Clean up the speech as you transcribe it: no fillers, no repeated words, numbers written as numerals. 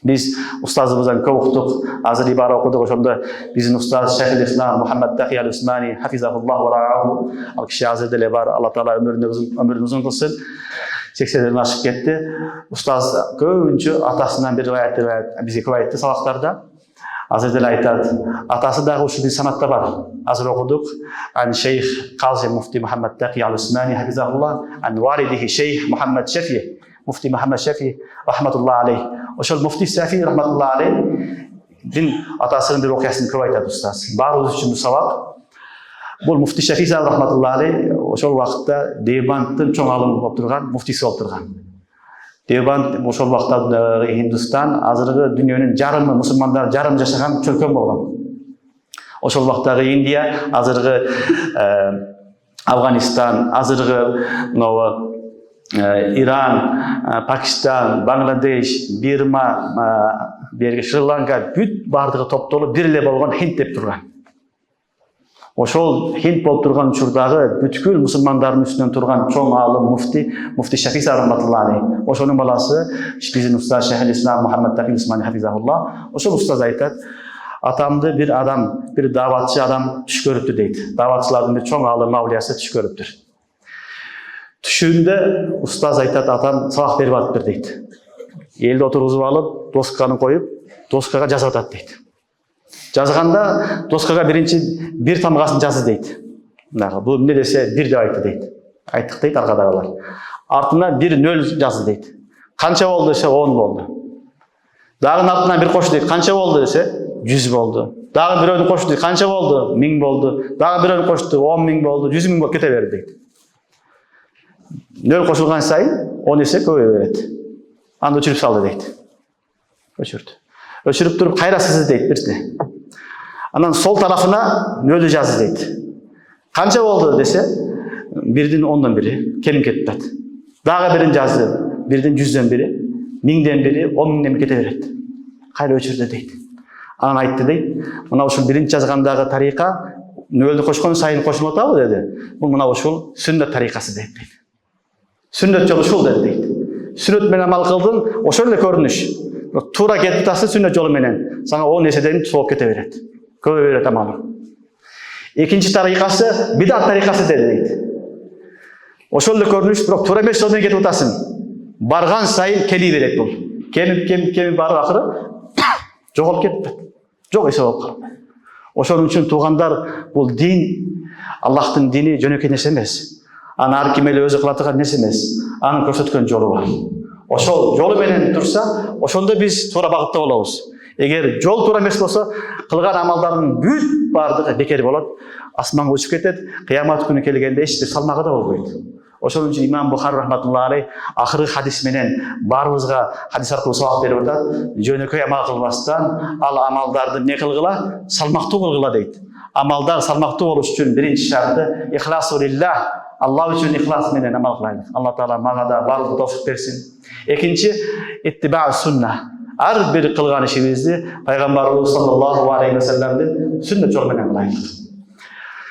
Биз устазыбыздан көп уктук, азыр ибара окудук. Ошондо биздин устаз Шейхул Ислам Мухаммад Тахи Аль-Усмани хафизахуллах ва рааху, ал киши азыр деле бар, Алла таала өмүрүн узун кылсын. 80ден ашып кетти. Устаз көбүнчө атасынан бир риваят бизге көп айтты сабактарда. Азыр деле айтат, атасы дагы ушул санатта бар. Азыр окудук. Ан шейх Кази муфти Мухаммад Тахи Аль-Усмани хафизахуллах, ан валидихи шейх Мухаммад Шафи, муфти Мухаммад Шафи рахматуллах алейх. Ошол муфти Шафи рахматуллах алейх атасынын бир окуясын көп айтат устаз. Баарыбыз үчүн сабак. Бул муфти Шафи рахматуллах алейх ошол убакытта Девбандтын чоң алымы болуп турган, муфтиси болуп турган. Девбанд ошол убакытта Хиндустан, азыркы дүйнөнүн жарымы мусулмандар жарым жашаган чөлкөн болгон. Ошол убактагы Индия, азыркы Афганистан, азыркы Иран, Пакистан, Бангладеш, Бирма, Шри-Ланка бүт бардыгы топтолуп бир эле болгон Хинд деп турган. Ошол Хинд болуп турган учурдагы бүткүл мусулмандардын үстүнөн турган чоң аалым муфти Шафи рахматуллах алейх. Ошонун баласы биздин устаз Шейхул Ислам Мухаммад Тахи Аль-Усмани хафизахуллах. Ошол устаз айтат, атамды бир адам, бир даватчы адам түш көрүптү дейт. Даватчылардын бир чоң аалым аулиясы түш көрүптүр. Түшүндө устаз айтат, атам сабак берип атыптыр дейт. Элди отургузуп алып, досканы коюп, доскага жазып атат дейт. Жазганда доскага биринчи бир тамгасын жазды дейт. Бул эмне десе бир деп айтты дейт. Айттык дейт аркадагылар. Артына 1-0 жазды дейт. Канча болду десе 10 болду. Дагы артына бир кош дейт. Канча болду десе 100 болду. Дагы бирөөнү кошту дейт. Канча болду? 1000 болду. Дагы бирөөнү кошту 10.000 болду. 100.000 болуп кете берди дейт. 0 кошулган сайын 10 эсе көбөйө берет. Анда өчүрүп салды дейт. Өчүрдү. Өчүрүп туруп кайра сызды дейт бирсине. Анан сол тарафына 0 жазды дейт. Канча болду десе 1-дин 10дон бири кемип кетет. Дагы бирин жазды. 1-дин 100дөн бири, 1000ден бири, 10.000ден кете берет. Кайра өчүрдү дейт. Анан айтты дейт, мына ушул биринчи жазгандагы тарыйка 0ду кошкон сайын кошулуп атабы деди. Бул мына ушул сүннөт тарыйкасы дейт. Сүннөт жолу ушул дейт. Сүннөт менен амал кылдың, ошол эле көрүнүш. Туура кетип атасың сүннөт жолу менен. Сага 10 эседен чогуп кете берет. Көбөйө берет амалы. Экинчи тарыйкасы бидат тарыйкасы дейт. Ошол эле көрүнүш, бирок туура эмес жол менен кетип атасың. Барган сайын кели берет бул. Кемип барып акыры жоголуп кетти. Жок эсе болуп калды. Ошон үчүн туугандар, бул дин, Аллахтын дини жөнөкөй нерсе эмес. Аны ар ким эле өзү кыла турган нерсе эмес. Анын көрсөткөн жолу бар. Ошол жолу менен турса, ошондо биз туура багытта болобуз. Эгер жол туура эмес болсо, кылган амалдардын бүт бардыгы бекер болот, асманга учуп кетет, кыямат күнү келгенде эч бир салмагы да болбойт. Ошон үчүн имам Бухари рахматуллах алейх акыркы хадис менен баарыбызга хадис аркылуу сабак берип атат. Жөнөкөй амал кылбастан, ал амалдарды не кылгыла? Салмактуу кылгыла дейт. Амалдар салмактуу болуш үчүн биринчи шарты ихласу лиллах. Алла үчүн ихлас менен амал кылайлык. Алла таала мага да барлык товфик берсин. Экинчи иттибаа сунна. Ар бир кылган ишибизди пайгамбарыбыз саллаллаху алейхи ва салламдын сүннөт жолу менен кылайлык.